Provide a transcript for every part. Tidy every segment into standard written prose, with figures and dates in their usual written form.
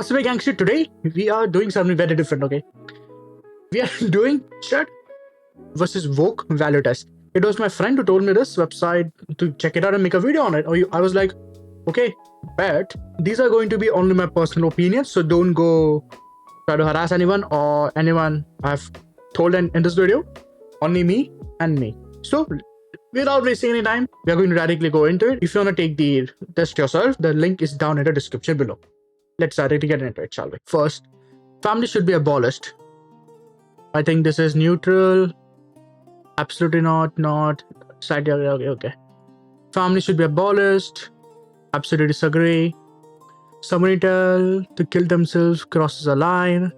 what's up, gangster? Today we are doing something very different. Okay, we are doing Chud versus Vogue value test. It was my friend who told me this website to check it out and make a video on it. I was like, okay, but these are going to be only my personal opinions, so don't go try to harass anyone or anyone I've told in this video. Only me and me. So without wasting any time, we are going to directly go into it. If you want to take the test yourself, the link is down in the description below. Let's directly get into it, shall we? First, family should be abolished. I think this is neutral. Absolutely not. Slightly okay. Family should be abolished. Absolutely disagree. Somebody tell to kill themselves crosses a line.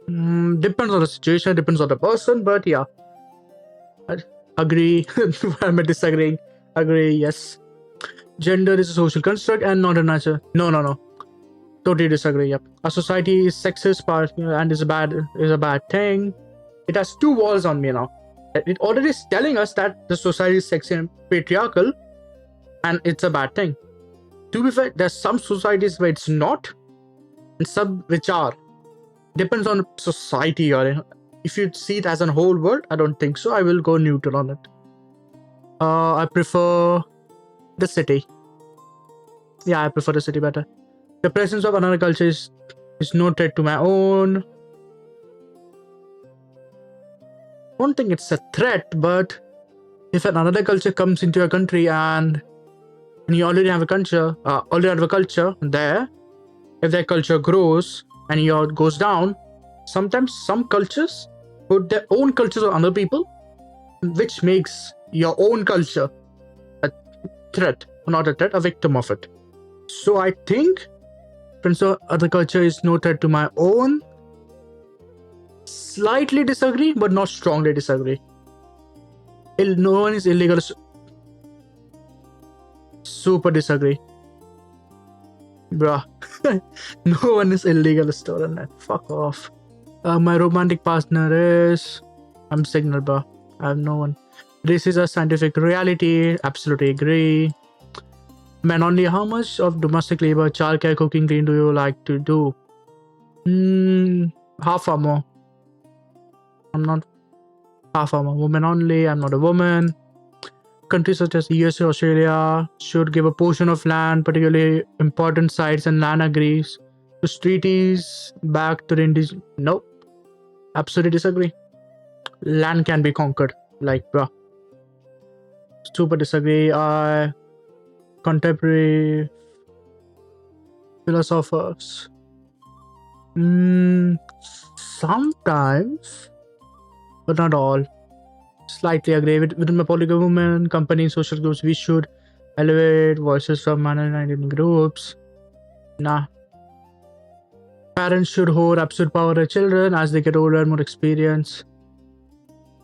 Depends on the situation, depends on the person, but yeah. Agree. I'm disagreeing. Agree, yes. Gender is a social construct and not a nature. No. Totally disagree. Yep. A society is sexist part and is a bad thing. It has two walls on me now. It already is telling us that the society is sexist and patriarchal, and it's a bad thing. To be fair, there's some societies where it's not, and some which are. Depends on society, or if you see it as a whole world, I don't think so. I will go neutral on it. I prefer the city. Yeah, I prefer the city better. The presence of another culture is no threat to my own. I don't think it's a threat, but if another culture comes into your country and you already have a culture, there, if that culture grows and yours goes down, sometimes some cultures put their own cultures on other people, which makes your own culture a threat, not a threat, a victim of it. So I think other culture is no threat to my own. Slightly disagree, but not strongly disagree. No one is illegal. Super disagree. Bruh. No one is illegal stolen that. Fuck off. My romantic partner is... I'm signal, bruh. I have no one. This is a scientific reality. Absolutely agree. Man, only how much of domestic labor, childcare, cooking, clean do you like to do? Half or more. I'm not half or more. Woman only. I'm not a woman. Countries such as USA, Australia should give a portion of land, particularly important sites, and land agrees to treaties back to the indigenous. Nope. Absolutely disagree. Land can be conquered. Like, bruh. Super disagree. Contemporary philosophers. Sometimes, but not all. Slightly agree within my political movement, company, social groups. We should elevate voices from minority groups. Nah. Parents should hold absolute power over their children as they get older and more experience.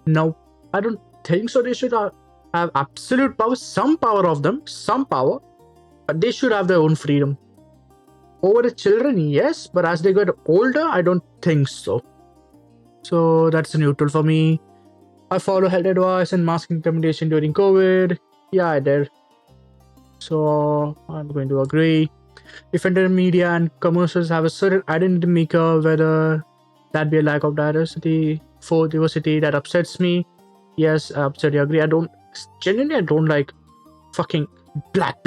No, I don't think so. They should have absolute power. Some power of them, some power, but they should have their own freedom. Over the children, yes, but as they get older, I don't think so. So that's neutral for me. I follow health advice and mask implementation during COVID. Yeah, I did. So I'm going to agree. If entertainment media and commercials have a certain identity maker, whether that be a lack of diversity that upsets me. Yes, I absolutely agree. I don't like fucking black,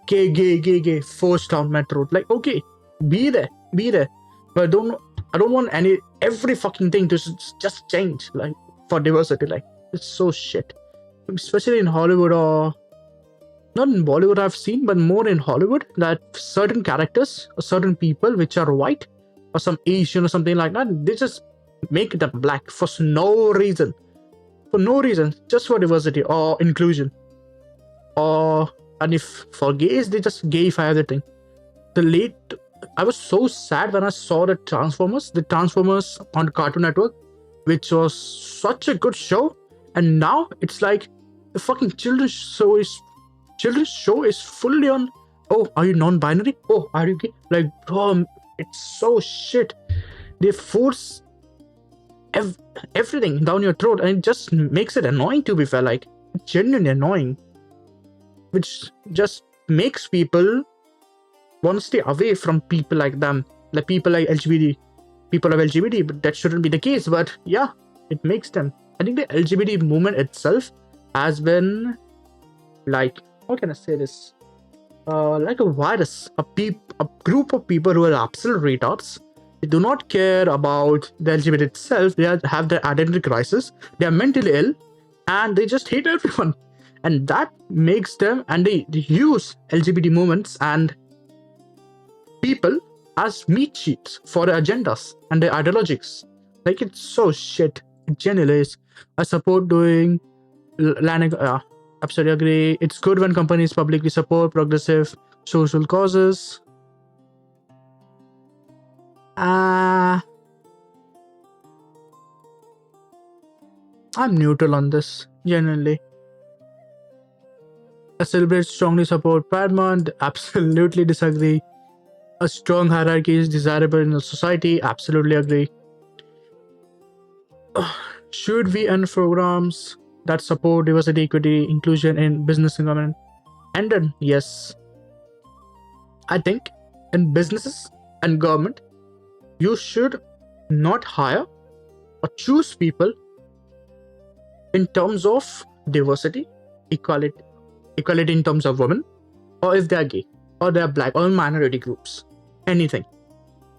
gay, forced down my throat. Like, okay, be there. But I don't want every fucking thing to just change. Like, for diversity, like, it's so shit. Especially in Hollywood, or not in Bollywood I've seen, but more in Hollywood, that certain characters or certain people which are white or some Asian or something like that, they just make them black for no reason. Just for diversity or inclusion. And if for gays, they just gayify everything. I was so sad when I saw the Transformers on Cartoon Network, which was such a good show, and now it's like the fucking children's show is fully on. Oh, are you non-binary? Oh, are you gay? Like, bro, it's so shit. They force everything down your throat, and it just makes it annoying, to be fair. Like, genuinely annoying, which just makes people want to stay away from people like them, like people like LGBT, people of LGBT, but that shouldn't be the case. But yeah, it makes them. I think the LGBT movement itself has been like, how can I say this? Like a virus, a group of people who are absolute retards. They do not care about the LGBT itself. They have their identity crisis. They are mentally ill, and they just hate everyone. And that makes them, and they use LGBT movements and people as meat sheets for their agendas and their ideologies. Like, it's so shit. It genuinely is. I support doing absolutely agree. It's good when companies publicly support progressive social causes. I'm neutral on this, genuinely. I celebrate strongly support Pride Month. Absolutely disagree. A strong hierarchy is desirable in a society. Absolutely agree. Should we end programs that support diversity, equity, inclusion in business and government? And then, yes. I think in businesses and government, you should not hire or choose people in terms of diversity, equality in terms of women, or if they're gay, or they're black, or minority groups, anything.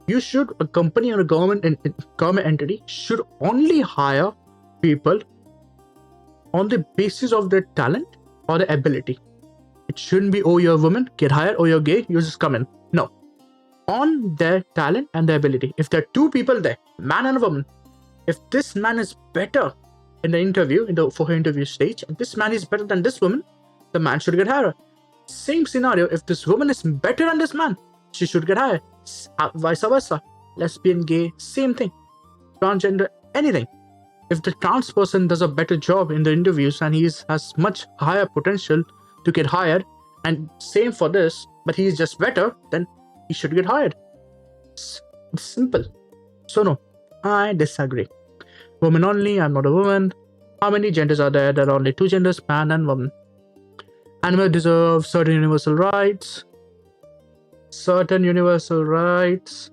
You should, a company or a government entity should only hire people on the basis of their talent or their ability. It shouldn't be, oh, you're a woman, get hired, oh, you're gay, you just come in. No. On their talent and their ability. If there are two people there, man and a woman, if this man is better in the interview, for her interview stage, and this man is better than this woman, the man should get hired. Same scenario, if this woman is better than this man, she should get hired. Vice versa. Lesbian, gay, same thing. Transgender, anything. If the trans person does a better job in the interviews and he has much higher potential to get hired, and same for this, but he is just better, then he should get hired. It's simple. So no, I disagree. Women only, I'm not a woman. How many genders are there? There are only two genders, man and woman. Animals deserve certain universal rights. Certain universal rights.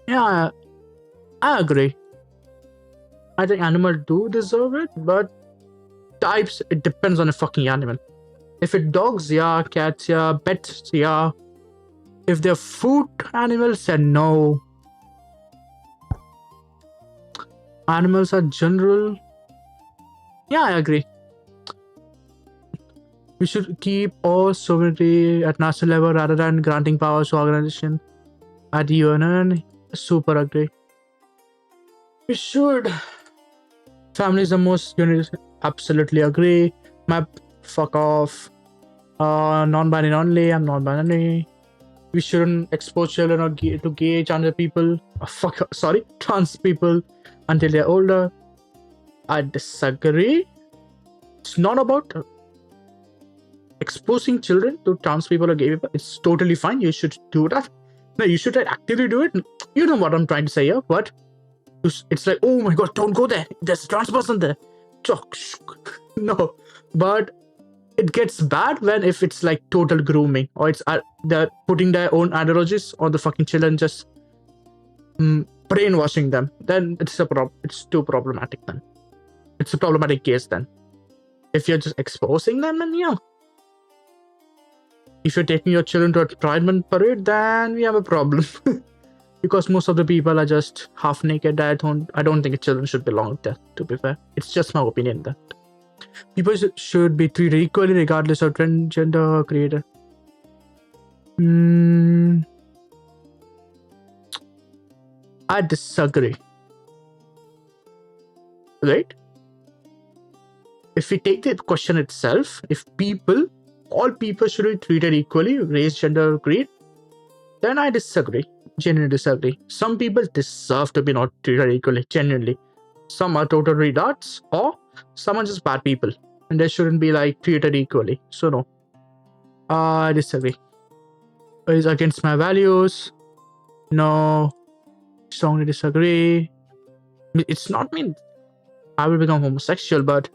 Yeah, I agree. I think animals do deserve it, but types, it depends on the fucking animal. If it's dogs, yeah. Cats, yeah. Pets, yeah. If they're food animals, then no. Animals are general. Yeah, I agree. We should keep all sovereignty at national level rather than granting powers to organization at the UN. Super agree. We should. Family is the most absolutely agree. Map, fuck off. Non-binary only. I'm non-binary. We shouldn't expose children or to gay trans people. Trans people until they're older. I disagree. It's not about exposing children to trans people or gay people. It's totally fine. You should do that. No, you should actively do it. You know what I'm trying to say here, but it's like, oh my god, don't go there. There's a trans person there. No, but it gets bad if it's like total grooming, or it's they're putting their own ideologies on the fucking children, just brainwashing them. Then it's too problematic. Then it's a problematic case. Then if you're just exposing them, then yeah. If you're taking your children to a Pride Month parade, then we have a problem. Because most of the people are just half naked. I don't think children should belong there, to be fair. It's just my opinion that people should be treated equally regardless of gender creator. I disagree. Right? If we take the question itself, if all people should be treated equally, race, gender, creed, then I disagree. Genuinely disagree. Some people deserve to be not treated equally, genuinely. Some are total retards, or some are just bad people, and they shouldn't be like treated equally. So no, I disagree. It's against my values. No, strongly disagree. It's not mean I will become homosexual, but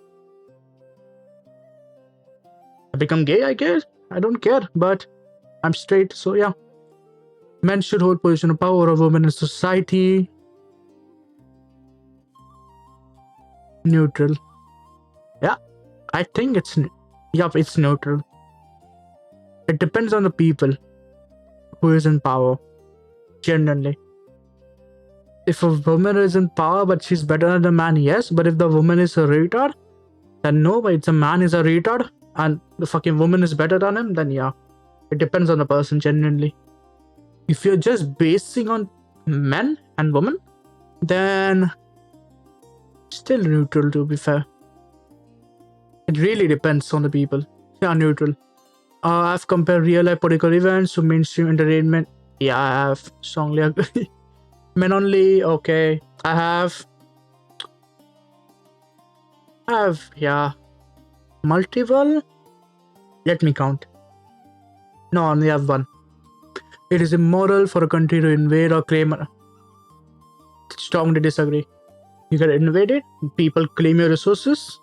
I become gay, I guess. I don't care, but I'm straight, so yeah. Men should hold position of power of women in society. Neutral. Yeah, I think it's neutral. It depends on the people who is in power. Generally, if a woman is in power but she's better than the man, yes. But if the woman is a retard, then no. But it's a man is a retard and the fucking woman is better than him, then yeah. It depends on the person genuinely. If you're just basing on men and women, then still neutral, to be fair. It really depends on the people. Yeah, neutral. I've compared real life political events to mainstream entertainment. Yeah, I have strongly agree. Men only, okay. I have multiple. Let me count. No, I only have one. It is immoral for a country to invade or claim. Strongly disagree. You get invaded, people claim your resources,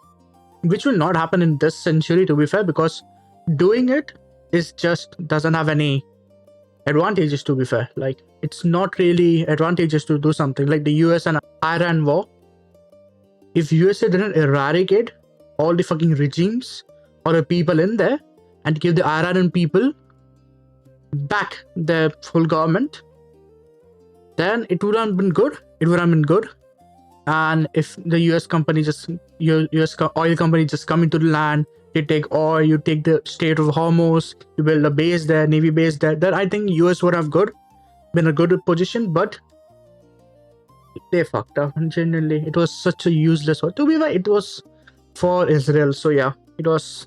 which will not happen in this century, to be fair, because doing it is just doesn't have any advantages, to be fair. Like, it's not really advantageous to do something like the US and Iran war. If USA didn't eradicate all the fucking regimes or the people in there and give the Iranian people back their full government, then it would have been good. It would have been good. And if the US oil company just come into the land, they take oil, you take the state of Hormuz, you build a base there, navy base there, then I think US would have been a good position, but they fucked up. And genuinely, it was such a useless war. To be fair, it was for Israel, so yeah, there was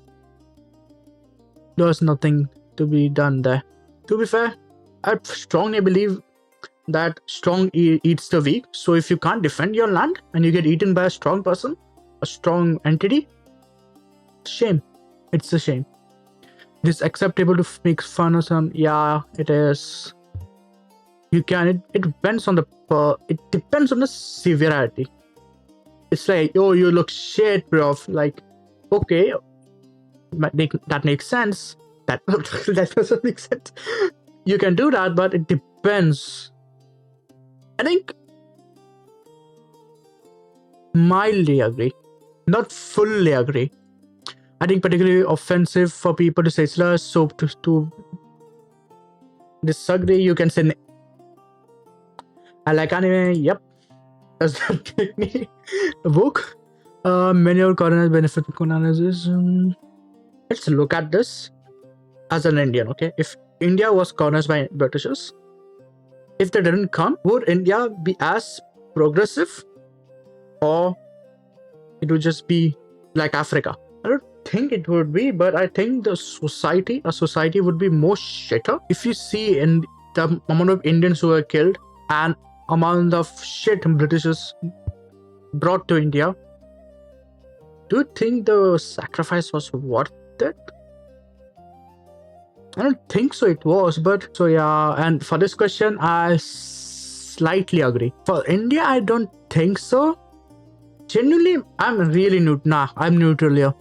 nothing to be done there. To be fair, I strongly believe that strong eats the weak. So if you can't defend your land and you get eaten by a strong person, a strong entity, shame. It's a shame. It is acceptable to make fun of some. Yeah, it is. You can. It depends on the severity. It's like, oh, you look shit, bro. Like, okay, that makes sense. That doesn't make sense. You can do that, but it depends. I think mildly agree, not fully agree. I think particularly offensive for people to say slurs. So to disagree, you can say I like anime. Yep, does that make me a book? Many of colonizers benefit from colonization. Let's look at this as an Indian. Okay, if India was colonized by Britishers, if they didn't come, would India be as progressive, or it would just be like Africa? I don't think it would be, but I think a society would be more shitter. If you see in the amount of Indians who were killed and amount of shit Britishers brought to India, do you think the sacrifice was worth it? I don't think so it was, but so yeah. And for this question, I slightly agree. For India, I don't think so. Genuinely, I'm really I'm neutral here.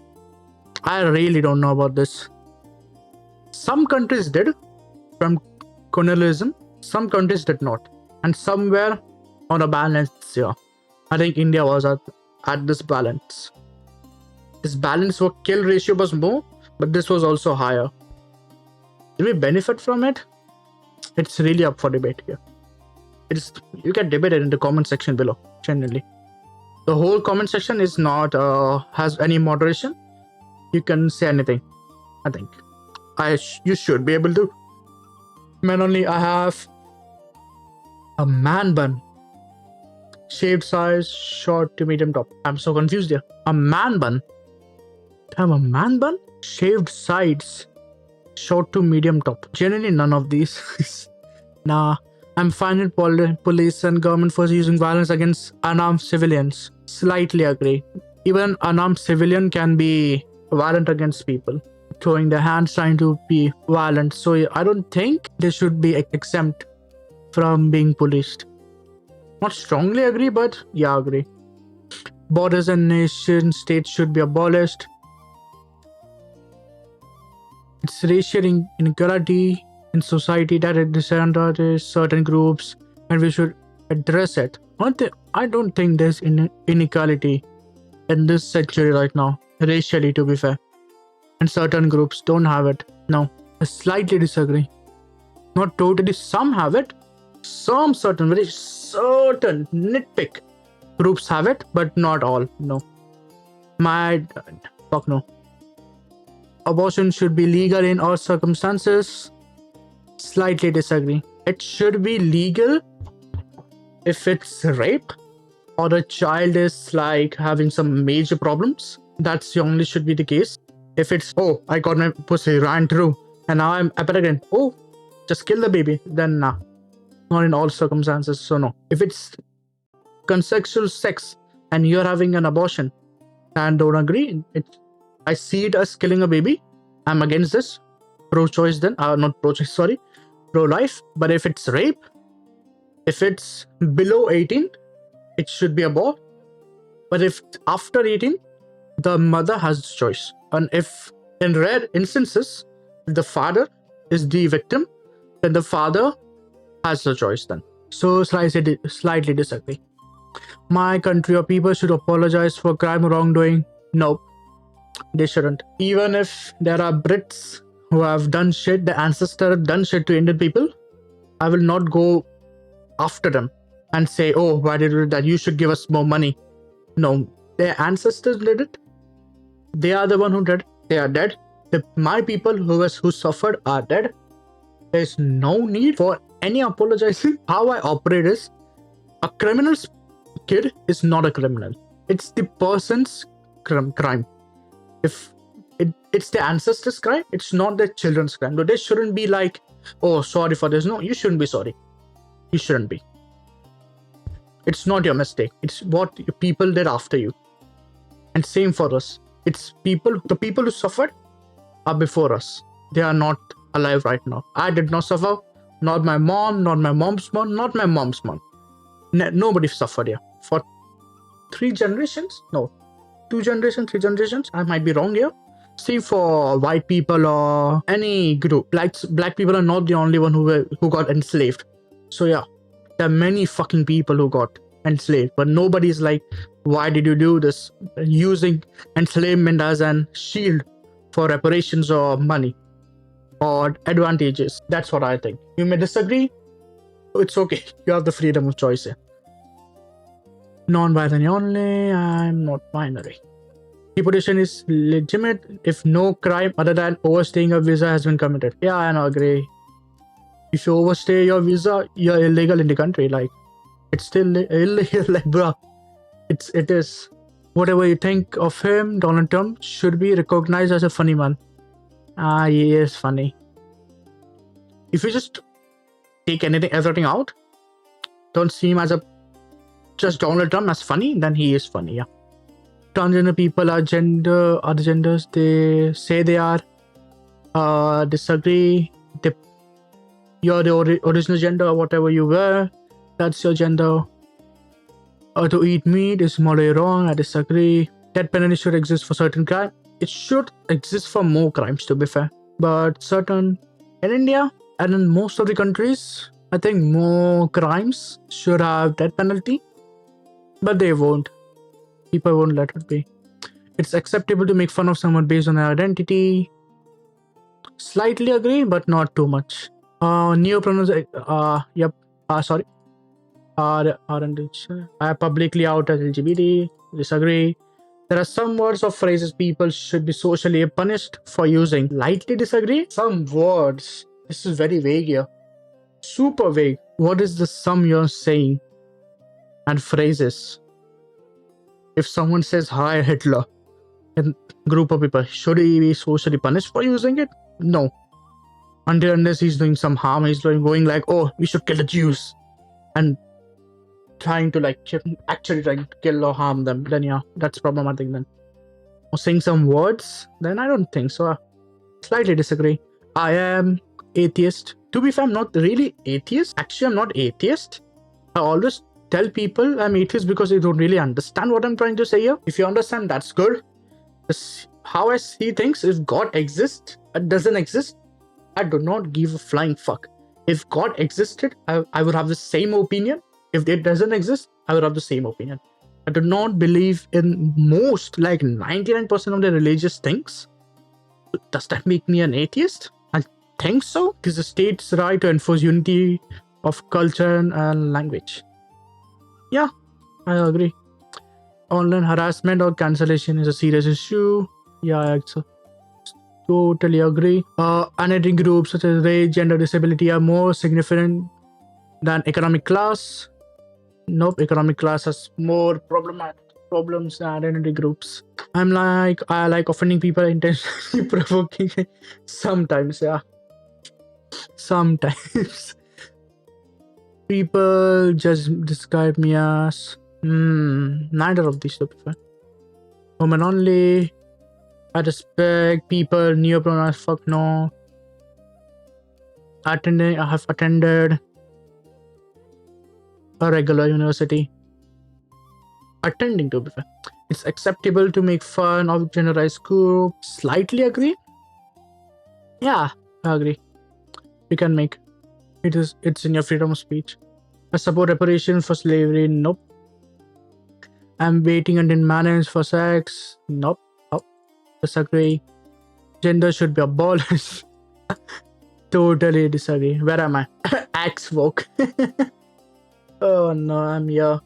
I really don't know about this. Some countries did from colonialism, some countries did not. And somewhere on a balance here. I think India was at this balance. This balance for kill ratio was more, but this was also higher. Did we benefit from it? It's really up for debate here. You can debate it in the comment section below, generally. The whole comment section is not has any moderation. You can say anything. I think you should be able to. Men only. I have a man bun, shaved size, short to medium top. I'm so confused here. A man bun. I have a man bun, shaved sides, short to medium top. Generally, none of these. Nah. I'm fine with police and government forces using violence against unarmed civilians. Slightly agree. Even unarmed civilian can be violent against people, throwing their hands, trying to be violent. So I don't think they should be exempt from being policed. Not strongly agree, but yeah, agree. Borders and nation states should be abolished. It's racial inequality in society that it disadvantages certain groups, and we should address it. I don't think there's inequality in this century right now, racially, to be fair. And certain groups don't have it. No, I slightly disagree. Not totally, some have it. Some certain, very certain nitpick groups have it, but not all. No. Fuck no. Abortion should be legal in all circumstances. Slightly disagree. It should be legal if it's rape or the child is like having some major problems. That's the only should be the case. If it's, oh, I got my pussy ran through and now I'm pregnant, oh, just kill the baby, then nah. Not in all circumstances, so no. If it's consensual sex and you're having an abortion and don't agree, I see it as killing a baby, I'm against this. Pro-choice then, not pro-choice, sorry, pro-life. But if it's rape, if it's below 18, it should be aborted. But if after 18, the mother has the choice. And if in rare instances, if the father is the victim, then the father has the choice then. So slightly disagree. My country or people should apologize for crime or wrongdoing. No, they shouldn't. Even if there are Brits who have done shit, the ancestors have done shit to Indian people, I will not go after them and say, oh, why did you do that? You should give us more money. No, their ancestors did it. They are the one who did. They are dead. My people who suffered are dead. There's no need for any apologizing. How I operate is, a criminal's kid is not a criminal. It's the person's crime. If it's the ancestors' crime, it's not the children's crime. They shouldn't be like, oh, sorry for this. No, you shouldn't be sorry. You shouldn't be. It's not your mistake. It's what people did after you. And same for us. It's the people who suffered are before us. They are not alive right now. I did not suffer. Not my mom, not my mom's mom, not my mom's mom. Nobody suffered here. For 3 generations? No. 2 generations, 3 generations? I might be wrong here. See, for white people or any group, black people are not the only one who got enslaved. So yeah, there are many fucking people who got enslaved, but nobody's like, why did you do this? Using enslavement as an shield for reparations or money or advantages. That's what I think. You may disagree. It's okay. You have the freedom of choice here. Non-binary only. I'm not binary. Deportation is legitimate if no crime other than overstaying a visa has been committed. Yeah, I agree. If you overstay your visa, you're illegal in the country. Like, it's still illegal. Like, bro, it is. Whatever you think of him, Donald Trump should be recognized as a funny man. He is funny. If you just take everything out, don't see him as just Donald Trump as funny, then he is funny, yeah. Transgender people are other genders, they say they are, disagree. You're the original gender or whatever you were, that's your gender. To eat meat is morally wrong, I disagree. Death penalty should exist for certain crime. It should exist for more crimes, to be fair. But certain, in India and in most of the countries, I think more crimes should have death penalty. But they won't. People won't let it be. It's acceptable to make fun of someone based on their identity. Slightly agree, but not too much. Yep. Sorry. I publicly out as LGBT. Disagree. There are some words or phrases people should be socially punished for using. Lightly disagree. Some words. This is very vague here. Super vague. What is the sum you're saying? And phrases. If someone says hi Hitler in a group of people, should he be socially punished for using it? No. Unless he's doing some harm, he's going like, oh, we should kill the Jews. And trying to actually trying to kill or harm them, then yeah, that's problematic then. Or saying some words, then I don't think so. Slightly disagree. I am atheist. To be fair, I'm not really atheist. Actually, I'm not atheist. I always tell people I'm atheist because they don't really understand what I'm trying to say here. If you understand, that's good. how I see things, if God exists or doesn't exist, I do not give a flying fuck. If God existed, I would have the same opinion. If it doesn't exist, I would have the same opinion. I do not believe in most, like 99% of the religious things. Does that make me an atheist? I think so. It is the state's right to enforce unity of culture and language. Yeah, I agree. Online harassment or cancellation is a serious issue. Yeah, I totally agree. Identity groups such as race, gender, disability are more significant than economic class. Nope, economic class has more problems than identity groups. I like offending people intentionally provoking sometimes, yeah. Sometimes. People just describe me as neither of these to be fair. Woman only. I respect people, neopronouns, fuck no. I have attended a regular university. Attending to be fair. It's acceptable to make fun of generalized group. Slightly agree. Yeah, I agree. You can make. It's in your freedom of speech. I support reparations for slavery. Nope. I'm waiting until marriage for sex. Nope. Nope. Disagree. Gender should be abolished. Totally disagree. Where am I? Axe woke. Oh no, I'm here.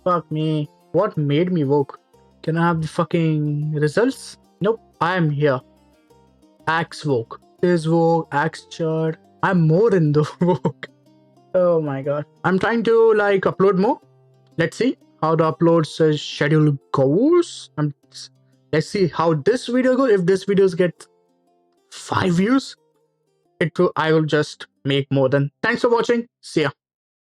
Fuck me. What made me woke? Can I have the fucking results? Nope. I am here. Axe woke. This woke. Axe Chud. I'm more in the woke. Oh my god. I'm trying to like upload more. Let's see how the upload schedule goes. Let's see how this video goes. If this videos get 5 views, I will just make more than. Thanks for watching. See ya.